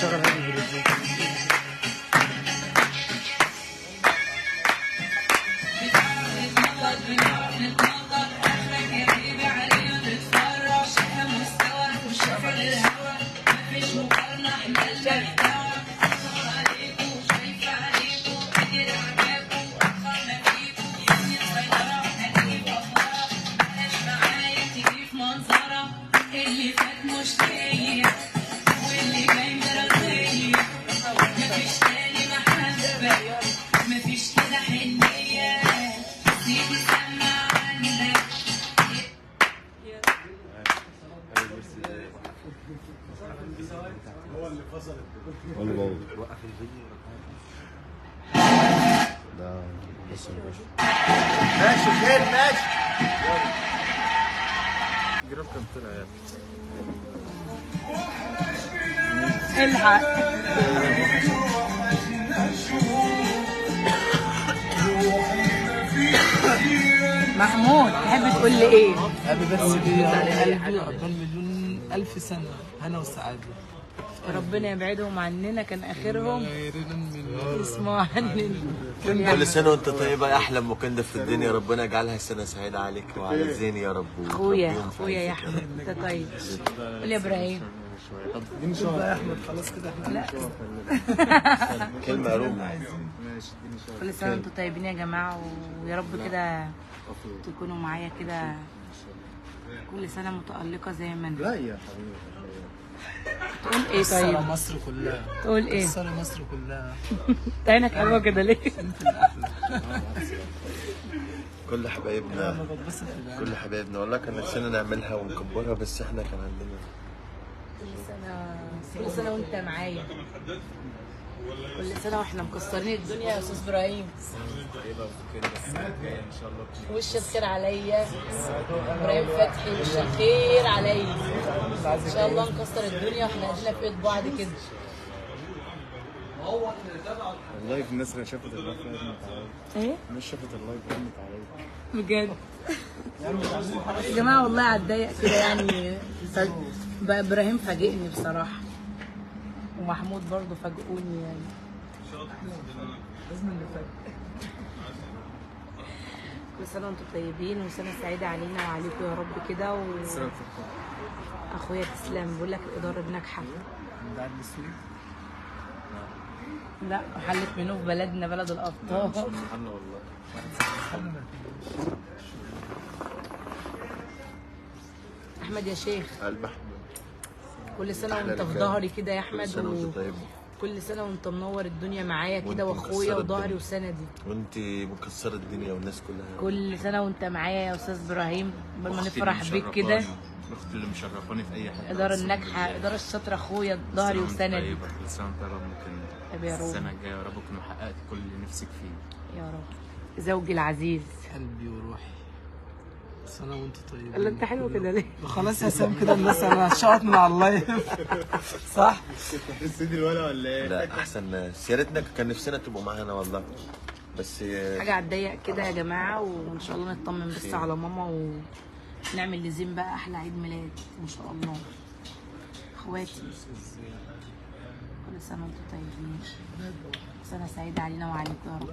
شغل هذه الفيديو. اللي فات مش جاي واللي جاي مرضية، مفيش تاني محبة، مفيش كده حنية، سيبي سمع عنك. هو اللي فصل هو اللي بوظ. وقف الفيديو. ده بس ماشي خير ماشي. جرب كم طلع يا الحق محمود، تحب تقول لي ايه؟ أبي بس دي قلبي عقبال مليون ألف سنة هنا وسعادة. ربنا يبعدهم عننا، كان اخرهم يسمعوا عننا. كل سنة وانت طيبة يا أحلى مكندة في الدنيا، ربنا يجعلها سنة سعيدة عليك وعلى الزين يا رب. اخويا يا احمد انت طيب. قول يا ابراهيم. إن شاء الله يا أحمد خلاص كده إحنا لا كلمة روما. كل سنه وانتم طيبين يا جماعه، ويا رب كده تكونوا معايا كده كل سنه متألقة زي ما انتم. لا يا حبيبي. تقول ايه كسر طيب؟ مصر كلها. تقول ايه؟ كسر مصر كلها. انت عينك حلوه كده ليه؟ كل حبايبنا كل حبايبنا والله كان نفسنا نعملها ونكبرها، بس احنا كان عندنا كل سنه وانت معايا، كل سنه واحنا مكسرين الدنيا يا استاذ ابراهيم. وش الخير عليا ابراهيم فتحي، وش الخير عليا ان شاء الله نكسر الدنيا واحنا قاعدين في ايد بعض كده. والله في الناس اللي شافت اللايف رنت عليا. ايه؟ الناس شافت اللايف رنت عليا. بجد يا جماعه والله هتضايق كده يعني. ابراهيم فاجئني بصراحه، ومحمود برضه فاجئوني يعني. كل سنه وانتم طيبين وسنه سعيده علينا وعليكم يا رب كده. اخويا تسلم، بقول لك الاداره ناجحه. لا حلت منه في بلدنا، بلد الابطال. محلنا والله. احمد يا شيخ، قلب كل سنه وانت في ظهري كده يا احمد، سنة وانت طيبة. كل سنه وانت منور الدنيا معايا كده، وانت واخويا مكسرة وظهري الدنيا. وسندي. وانت مكسرة الدنيا والناس كلها. كل سنه وانت معايا يا استاذ ابراهيم، قبل ما نفرح بيك كده. اختي اللي مشرفاني في اي حته. الاداره الناجحه، الاداره الشاطره، اخويا ظهري وسندي. كل سنه وانت رب طب يا رب. السنه الجايه يا رب تكون حققت كل اللي نفسك فيه يا رب. زوجي العزيز، قلبي وروحي. سنة وانت طيبين. قال انت حلو كده ليه؟ خلاص يا سام كده الناس انا شقط من على اللايف. صح؟ السيدي الولا ولا ايه؟ لا أحسن ناس، يا ريتنا كان نفسنا تبقوا معانا والله، بس حاجه هتضايق كده يا جماعه، وان شاء الله نطمن بس على ماما ونعمل لزين بقى احلى عيد ميلاد ان شاء الله. اخواتي كل سنه وانتم طيبين، سنه سعيده علينا وعليكم يا رب.